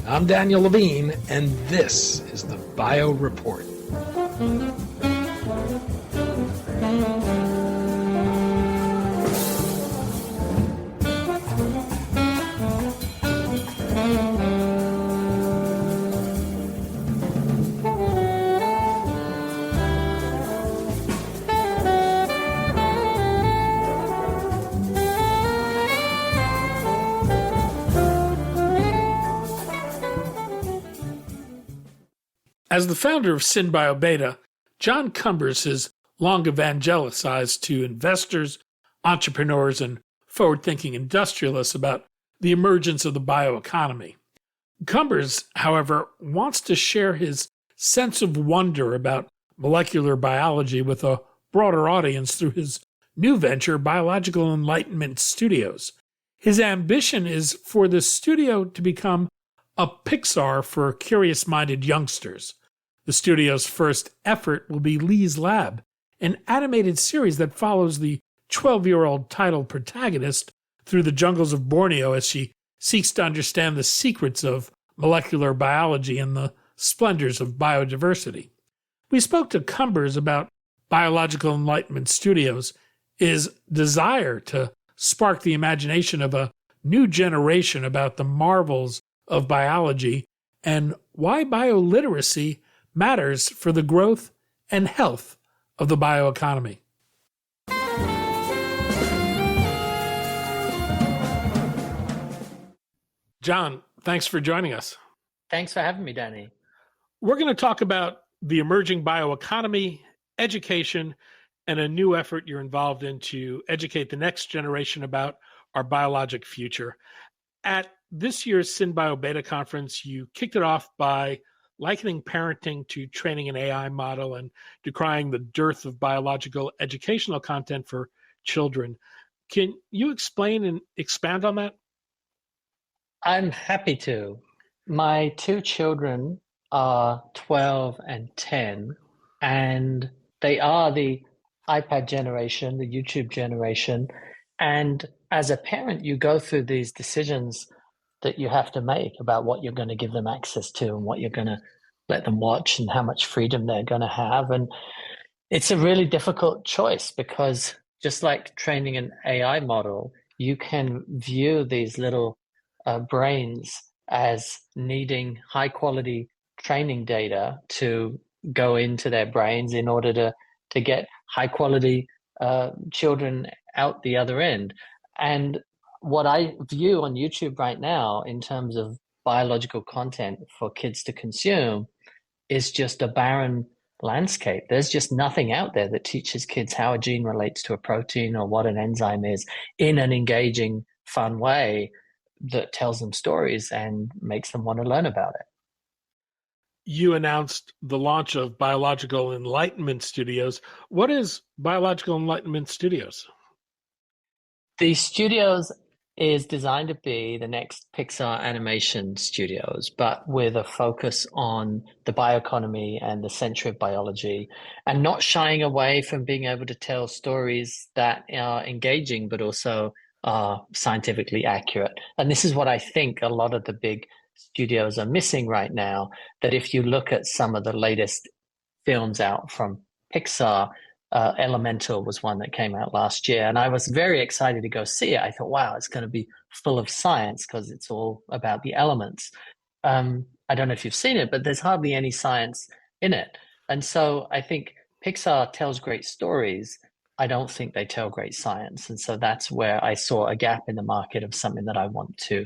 I'm Daniel Levine, and this is the Bio Report. As the founder of SynBioBeta, John Cumbers has long evangelized to investors, entrepreneurs, and forward-thinking industrialists about the emergence of the bioeconomy. Cumbers, however, wants to share his sense of wonder about molecular biology with a broader audience through his new venture, Biological Enlightenment Studios. His ambition is for the studio to become a Pixar for curious-minded youngsters. The studio's first effort will be Lee's Lab, an animated series that follows the 12-year-old titled protagonist through the jungles of Borneo as she seeks to understand the secrets of molecular biology and the splendors of biodiversity. We spoke to Cumbers about Biological Enlightenment Studios, his desire to spark the imagination of a new generation about the marvels of biology, and why bioliteracy matters for the growth and health of the bioeconomy. John, thanks for joining us. Thanks for having me, Danny. We're going to talk about the emerging bioeconomy, education, and a new effort you're involved in to educate the next generation about our biologic future. At this year's SynBioBeta conference, you kicked it off by likening parenting to training an AI model and decrying the dearth of biological educational content for children. Can you explain and expand on that? I'm happy to. My two children are 12 and 10, and they are the iPad generation, the YouTube generation. And as a parent, you go through these decisions that you have to make about what you're going to give them access to and what you're going to let them watch and how much freedom they're going to have. And it's a really difficult choice because just like training an AI model, you can view these little brains as needing high quality training data to go into their brains in order to get high quality children out the other end. And what I view on YouTube right now in terms of biological content for kids to consume is just a barren landscape. There's just nothing out there that teaches kids how a gene relates to a protein or what an enzyme is in an engaging, fun way that tells them stories and makes them want to learn about it. You announced the launch of Biological Enlightenment Studios. What is Biological Enlightenment Studios? The studios is designed to be the next Pixar animation studios, but with a focus on the bioeconomy and the century of biology, and not shying away from being able to tell stories that are engaging, but also are scientifically accurate. And this is what I think a lot of the big studios are missing right now, that if you look at some of the latest films out from Pixar, Elemental was one that came out last year, and I was very excited to go see it. I thought, wow, it's going to be full of science because it's all about the elements. I don't know if you've seen it, but there's hardly any science in it. And so I think Pixar tells great stories. I don't think they tell great science. And so that's where I saw a gap in the market of something that I want to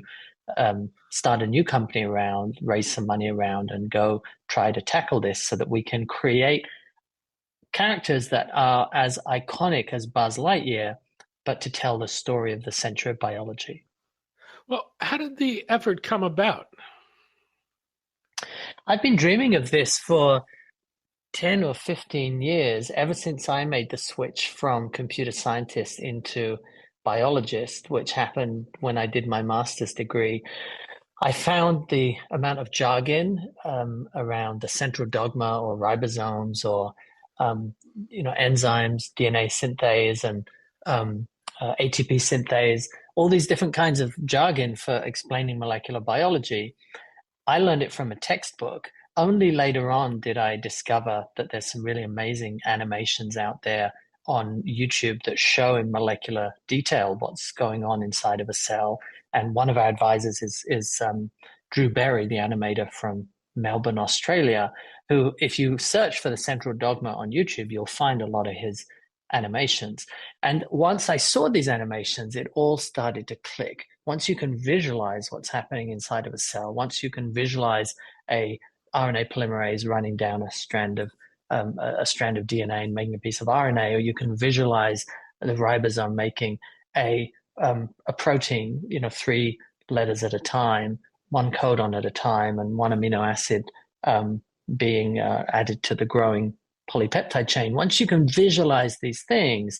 start a new company around, raise some money around, and go try to tackle this so that we can create characters that are as iconic as Buzz Lightyear, but to tell the story of the century of biology. Well, how did the effort come about? I've been dreaming of this for 10 or 15 years, ever since I made the switch from computer scientist into biologist, which happened when I did my master's degree. I found the amount of jargon around the central dogma or ribosomes or enzymes, DNA synthase and ATP synthase, all these different kinds of jargon for explaining molecular biology. I learned it from a textbook. Only later on did I discover that there's some really amazing animations out there on YouTube that show in molecular detail what's going on inside of a cell. And one of our advisors is Drew Berry, the animator from Melbourne, Australia, who, if you search for the Central Dogma on YouTube, you'll find a lot of his animations. And once I saw these animations, it all started to click. Once you can visualize what's happening inside of a cell, once you can visualize a RNA polymerase running down a strand of DNA and making a piece of RNA, or you can visualize the ribosome making a protein, 3 letters at a time, one codon at a time, and one amino acid being added to the growing polypeptide chain. Once you can visualize these things,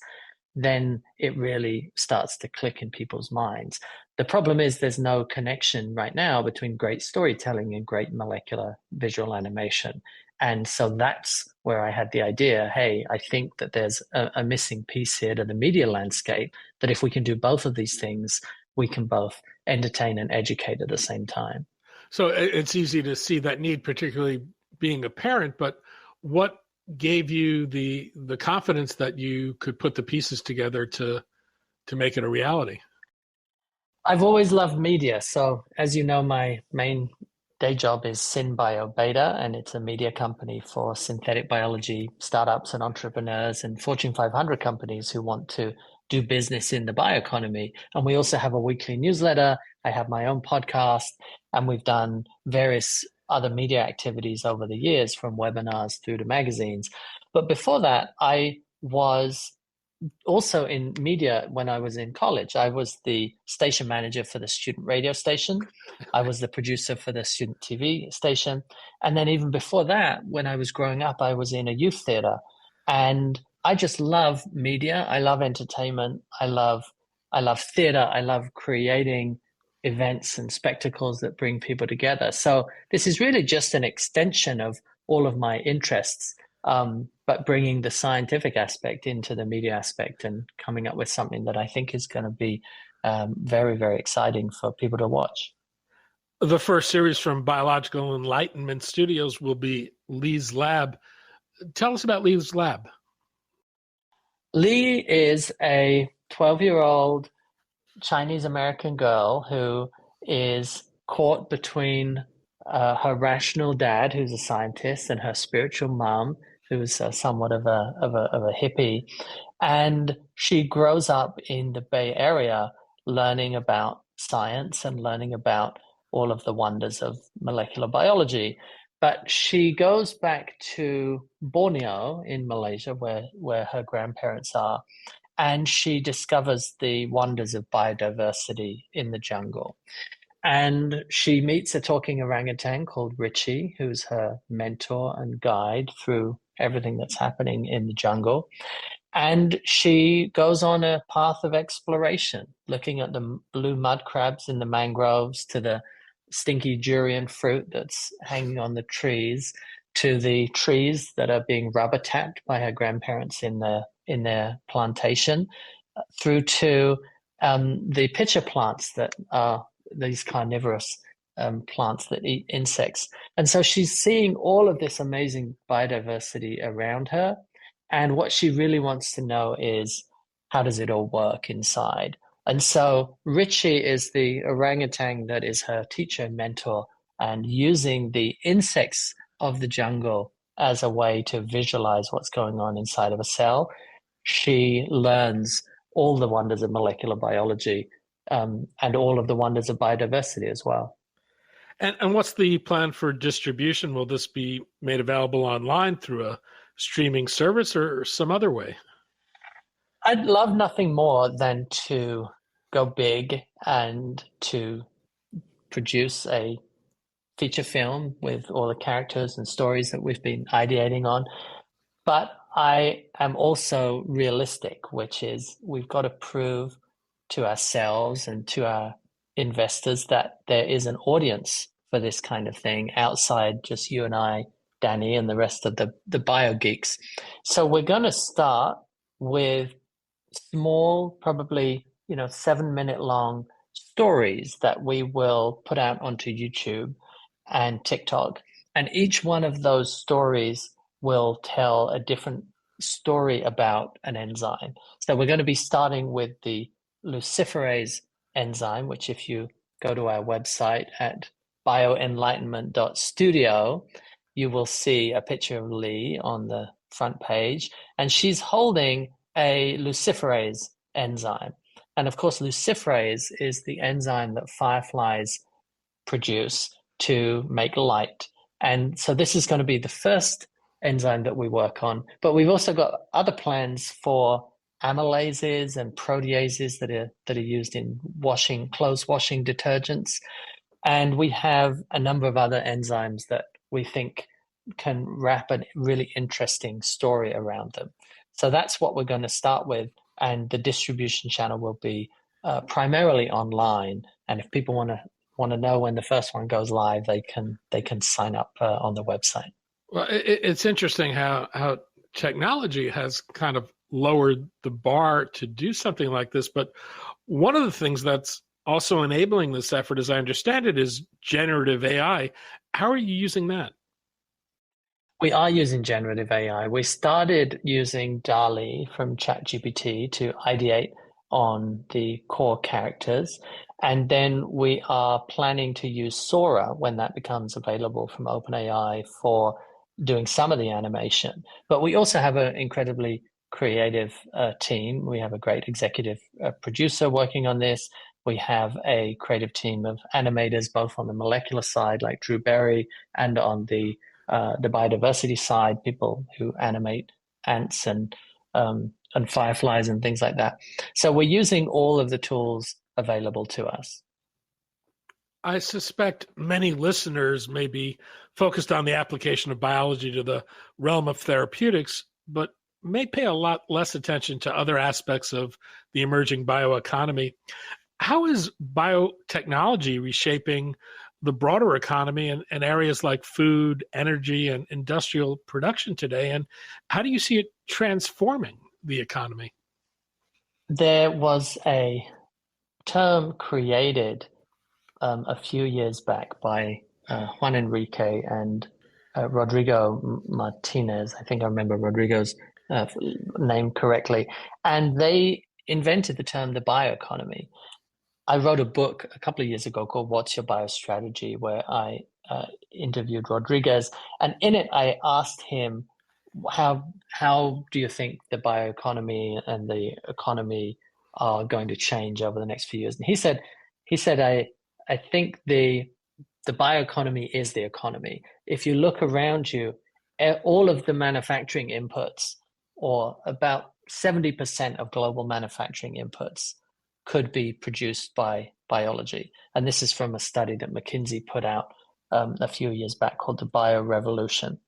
then it really starts to click in people's minds. The problem is there's no connection right now between great storytelling and great molecular visual animation. And so that's where I had the idea, hey, I think that there's a missing piece here to the media landscape, that if we can do both of these things, we can both entertain and educate at the same time. So it's easy to see that need, particularly being a parent, but what gave you the confidence that you could put the pieces together to make it a reality? I've always loved media. So as you know, my main day job is SynBioBeta, and it's a media company for synthetic biology startups and entrepreneurs and Fortune 500 companies who want to do business in the bioeconomy. And we also have a weekly newsletter. I have my own podcast, and we've done various other media activities over the years, from webinars through to magazines. But before that, I was also in media. When I was in college, I was the station manager for the student radio station. I was the producer for the student TV station. And then even before that, when I was growing up, I was in a youth theater. And I just love media. I love entertainment. I love theater. I love creating events and spectacles that bring people together. So this is really just an extension of all of my interests, but bringing the scientific aspect into the media aspect and coming up with something that I think is going to be very, very exciting for people to watch. The first series from Biological Enlightenment Studios will be Lee's Lab. Tell us about Lee's Lab. Lee is a 12-year-old Chinese American girl who is caught between her rational dad, who's a scientist, and her spiritual mom, who's somewhat of a hippie. And she grows up in the Bay Area learning about science and learning about all of the wonders of molecular biology. But she goes back to Borneo in Malaysia, where her grandparents are, and she discovers the wonders of biodiversity in the jungle. And she meets a talking orangutan called Richie, who's her mentor and guide through everything that's happening in the jungle. And she goes on a path of exploration, looking at the blue mud crabs in the mangroves, to the stinky durian fruit that's hanging on the trees, to the trees that are being rubber tapped by her grandparents in their plantation, through to the pitcher plants that are these carnivorous plants that eat insects. And so she's seeing all of this amazing biodiversity around her. And what she really wants to know is, how does it all work inside? And so Richie is the orangutan that is her teacher and mentor, and using the insects of the jungle as a way to visualize what's going on inside of a cell, she learns all the wonders of molecular biology, and all of the wonders of biodiversity as well. And what's the plan for distribution? Will this be made available online through a streaming service or some other way? I'd love nothing more than to go big and to produce a feature film with all the characters and stories that we've been ideating on. But I am also realistic, which is we've got to prove to ourselves and to our investors that there is an audience for this kind of thing outside just you and I, Danny, and the rest of the bio geeks. So we're going to start with small, probably 7-minute long stories that we will put out onto YouTube. and TikTok. And each one of those stories will tell a different story about an enzyme. So we're going to be starting with the luciferase enzyme, which if you go to our website at bioenlightenment.studio, you will see a picture of Lee on the front page, and she's holding a luciferase enzyme. And of course, luciferase is the enzyme that fireflies produce to make light. And so this is going to be the first enzyme that we work on. But we've also got other plans for amylases and proteases that are used in clothes washing detergents. And we have a number of other enzymes that we think can wrap a really interesting story around them. So that's what we're going to start with. And the distribution channel will be primarily online. And if people want to know when the first one goes live, they can sign up on the website. Well, it's interesting how technology has kind of lowered the bar to do something like this. But one of the things that's also enabling this effort, as I understand it, is generative AI. How are you using that? We are using generative AI. We started using DALL-E from ChatGPT to ideate on the core characters. And then we are planning to use Sora when that becomes available from OpenAI for doing some of the animation. But we also have an incredibly creative team. We have a great executive producer working on this. We have a creative team of animators, both on the molecular side, like Drew Berry, and on the biodiversity side, people who animate ants and fireflies and things like that. So we're using all of the tools available to us. I suspect many listeners may be focused on the application of biology to the realm of therapeutics, but may pay a lot less attention to other aspects of the emerging bioeconomy. How is biotechnology reshaping the broader economy and areas like food, energy, and industrial production today? And how do you see it transforming the economy? There was a term created a few years back by Juan Enrique and Rodrigo Martinez. I think I remember Rodrigo's name correctly. And they invented the term the bioeconomy. I wrote a book a couple of years ago called What's Your Biostrategy, where I interviewed Rodriguez. And in it, I asked him, how do you think the bioeconomy and the economy are going to change over the next few years? And he said, I think the bioeconomy is the economy. If you look around you, all of the manufacturing inputs, or about 70% of global manufacturing inputs, could be produced by biology. And this is from a study that McKinsey put out a few years back called the Bio Revolution.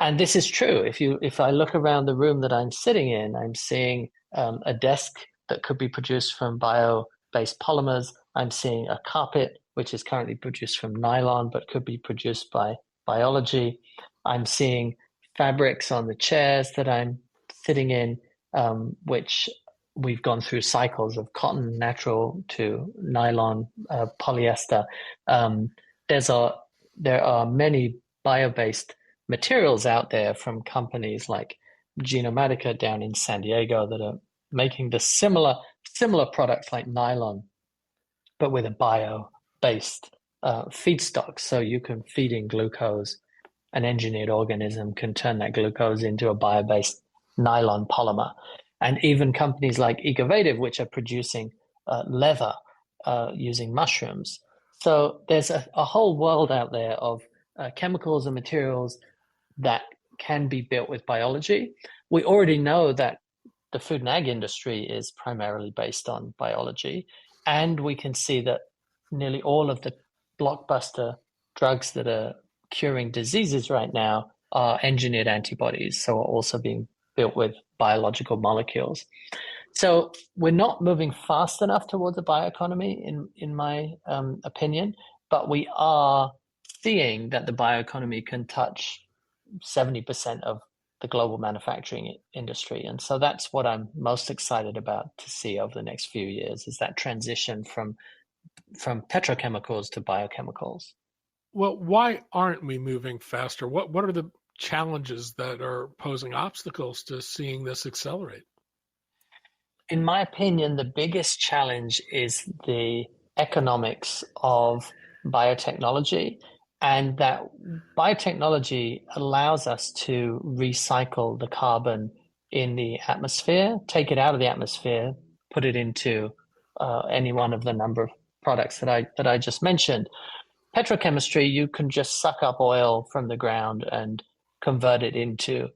And this is true. If I look around the room that I'm sitting in, I'm seeing a desk that could be produced from bio-based polymers. I'm seeing a carpet, which is currently produced from nylon, but could be produced by biology. I'm seeing fabrics on the chairs that I'm sitting in, which we've gone through cycles of cotton, natural, to nylon, polyester. There are many bio-based materials out there from companies like Genomatica down in San Diego that are making the similar products like nylon, but with a bio-based feedstock. So you can feed in glucose. An engineered organism can turn that glucose into a bio-based nylon polymer. And even companies like Ecovative, which are producing leather using mushrooms. So there's a whole world out there of chemicals and materials that can be built with biology. We already know that the food and ag industry is primarily based on biology. And we can see that nearly all of the blockbuster drugs that are curing diseases right now are engineered antibodies, so are also being built with biological molecules. So we're not moving fast enough towards a bioeconomy, in my opinion, but we are seeing that the bioeconomy can touch 70% of the global manufacturing industry. And so that's what I'm most excited about to see over the next few years, is that transition from petrochemicals to biochemicals. Well, why aren't we moving faster? What are the challenges that are posing obstacles to seeing this accelerate? In my opinion, the biggest challenge is the economics of biotechnology, and that biotechnology allows us to recycle the carbon in the atmosphere, take it out of the atmosphere, put it into any one of the number of products that I just mentioned. Petrochemistry, you can just suck up oil from the ground and convert it into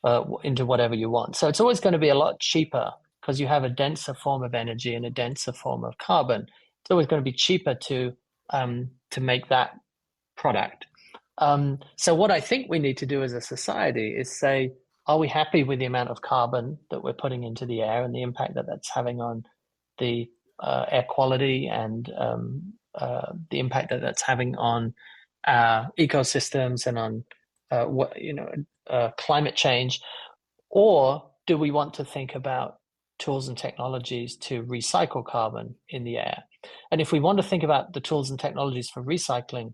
whatever you want. So it's always going to be a lot cheaper because you have a denser form of energy and a denser form of carbon. It's always going to be cheaper to make that product. So what I think we need to do as a society is say, are we happy with the amount of carbon that we're putting into the air and the impact that that's having on the air quality and the impact that that's having on ecosystems and on climate change? Or do we want to think about tools and technologies to recycle carbon in the air? And if we want to think about the tools and technologies for recycling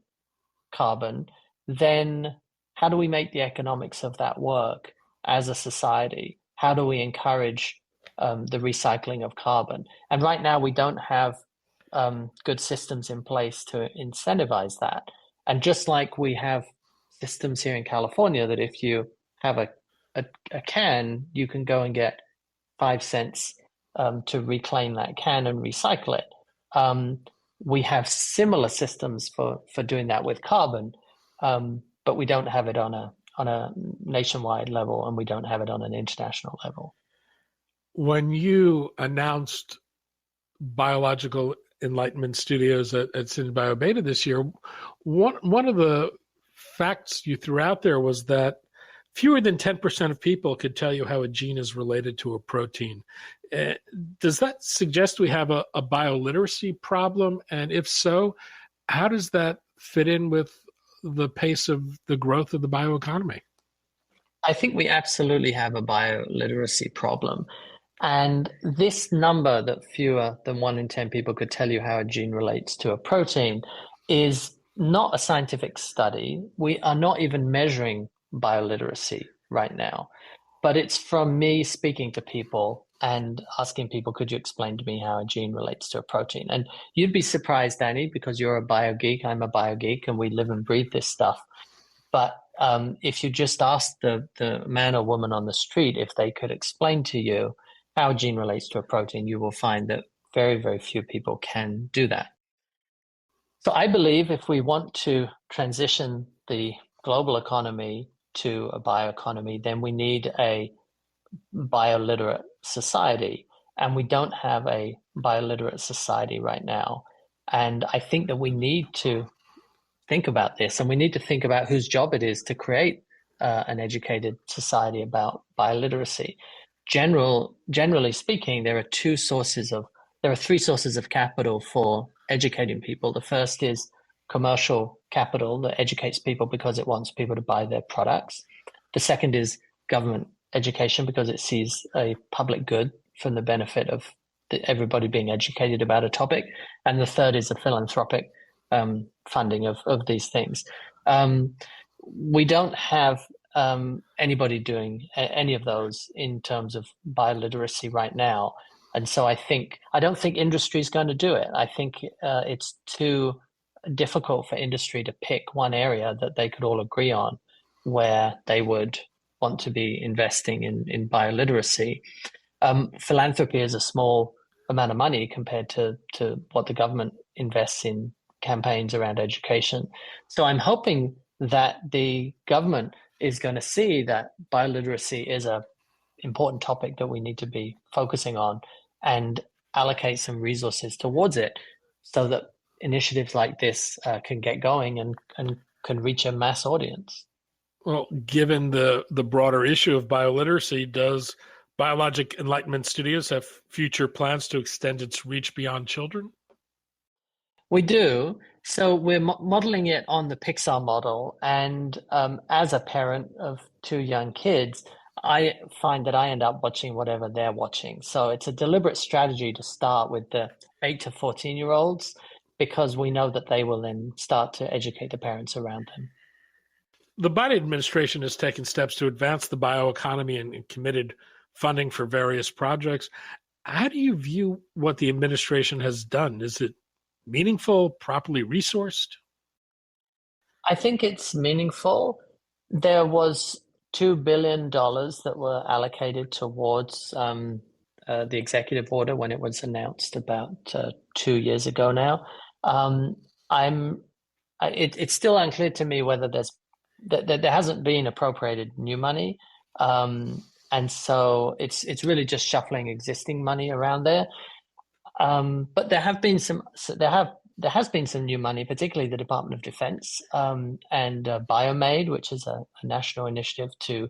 carbon, then how do we make the economics of that work as a society? How do we encourage the recycling of carbon? And right now, we don't have good systems in place to incentivize that. And just like we have systems here in California that if you have a can, you can go and get 5 cents to reclaim that can and recycle it. We have similar systems for doing that with carbon, but we don't have it on a nationwide level, and we don't have it on an international level. When you announced Biological Enlightenment Studios at SynBioBeta this year, one of the facts you threw out there was that fewer than 10% of people could tell you how a gene is related to a protein. Does that suggest we have a bioliteracy problem? And if so, how does that fit in with the pace of the growth of the bioeconomy? I think we absolutely have a bioliteracy problem. And this number that fewer than 1 in 10 people could tell you how a gene relates to a protein is not a scientific study. We are not even measuring bioliteracy right now. But it's from me speaking to people and asking people, could you explain to me how a gene relates to a protein? And you'd be surprised, Danny, because you're a bio geek, I'm a bio geek, and we live and breathe this stuff. But if you just ask the man or woman on the street if they could explain to you how a gene relates to a protein, you will find that very, very few people can do that. So I believe if we want to transition the global economy to a bioeconomy, then we need a bioliterate society. And we don't have a bioliterate society right now. And I think that we need to think about this, and we need to think about whose job it is to create an educated society about bioliteracy. Generally speaking, there are three sources of capital for educating people. The first is commercial capital that educates people because it wants people to buy their products. The second is government education because it sees a public good from the benefit of everybody being educated about a topic. And the third is a philanthropic funding of these things. We don't have anybody doing any of those in terms of bioliteracy right now. And so I don't think industry is going to do it. I think it's too difficult for industry to pick one area that they could all agree on where they would want to be investing in bioliteracy. Philanthropy is a small amount of money compared to what the government invests in campaigns around education. So I'm hoping that the government is going to see that bioliteracy is an important topic that we need to be focusing on and allocate some resources towards it so that initiatives like this can get going and can reach a mass audience. Well, given the broader issue of bioliteracy, does Biologic Enlightenment Studios have future plans to extend its reach beyond children? We do. So we're modeling it on the Pixar model. And as a parent of 2 young kids, I find that I end up watching whatever they're watching. So it's a deliberate strategy to start with the 8 to 14-year-olds because we know that they will then start to educate the parents around them. The Biden administration has taken steps to advance the bioeconomy and committed funding for various projects. How do you view what the administration has done? Is it meaningful, properly resourced? I think it's meaningful. There was $2 billion that were allocated towards the executive order when it was announced about 2 years ago now. It's still unclear to me whether there hasn't been appropriated new money, and so it's really just shuffling existing money around there. But there has been some new money, particularly the Department of Defense and BioMade, which is a national initiative to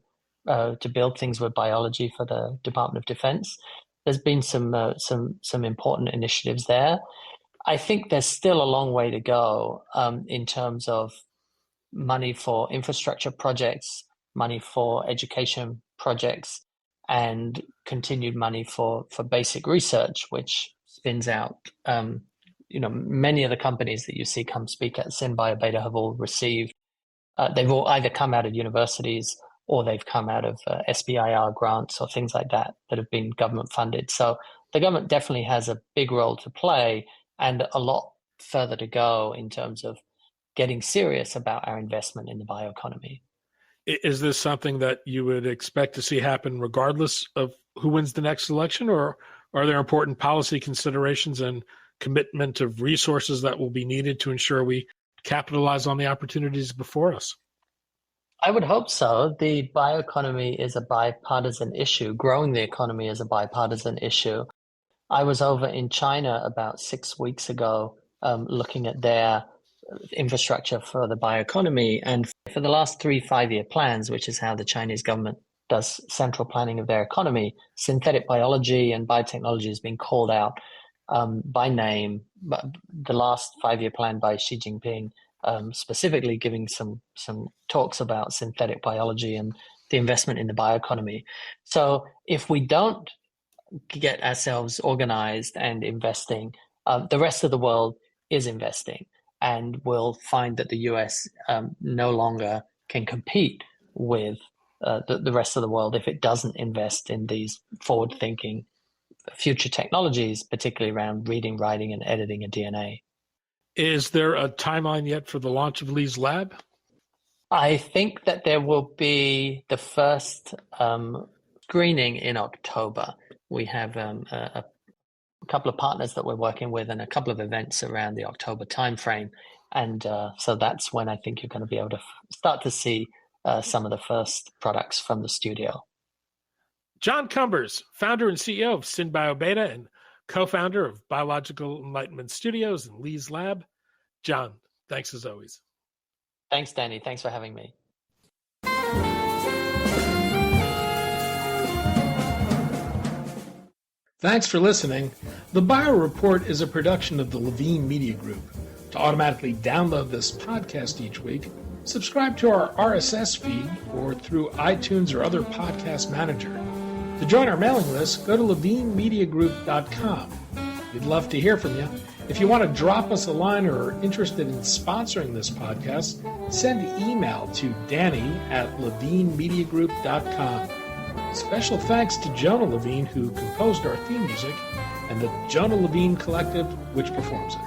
build things with biology for the Department of Defense. There's been some important initiatives there. I think there's still a long way to go in terms of money for infrastructure projects, money for education projects, and continued money for basic research, which spins out. Many of the companies that you see come speak at SynBioBeta have all received. They've all either come out of universities or they've come out of SBIR grants or things like that have been government funded. So the government definitely has a big role to play and a lot further to go in terms of getting serious about our investment in the bioeconomy. Is this something that you would expect to see happen regardless of who wins the next election, or are there important policy considerations and commitment of resources that will be needed to ensure we capitalize on the opportunities before us? I would hope so. The bioeconomy is a bipartisan issue. Growing the economy is a bipartisan issue. I was over in China about 6 weeks ago looking at their infrastructure for the bioeconomy. And for the last 3 5-year plans, which is how the Chinese government does central planning of their economy, synthetic biology and biotechnology has been called out by name. But the last 5-year plan by Xi Jinping specifically giving some talks about synthetic biology and the investment in the bioeconomy. So if we don't get ourselves organized and investing, the rest of the world is investing, and we'll find that the US no longer can compete with the rest of the world if it doesn't invest in these forward-thinking future technologies, particularly around reading, writing, and editing a DNA. Is there a timeline yet for the launch of Lee's lab? I think that there will be the first screening in October. We have a couple of partners that we're working with and a couple of events around the October timeframe. And so that's when I think you're going to be able to start to see some of the first products from the studio. John Cumbers, founder and CEO of SynBioBeta and co-founder of Biological Enlightenment Studios and Lee's Lab. John, thanks as always. Thanks, Danny. Thanks for having me. Thanks for listening. The Bio Report is a production of the Levine Media Group. To automatically download this podcast each week, subscribe to our RSS feed or through iTunes or other podcast manager. To join our mailing list, go to levinemediagroup.com. We'd love to hear from you. If you want to drop us a line or are interested in sponsoring this podcast, send an email to danny@levinemediagroup.com. Special thanks to Jonah Levine, who composed our theme music, and the Jonah Levine Collective, which performs it.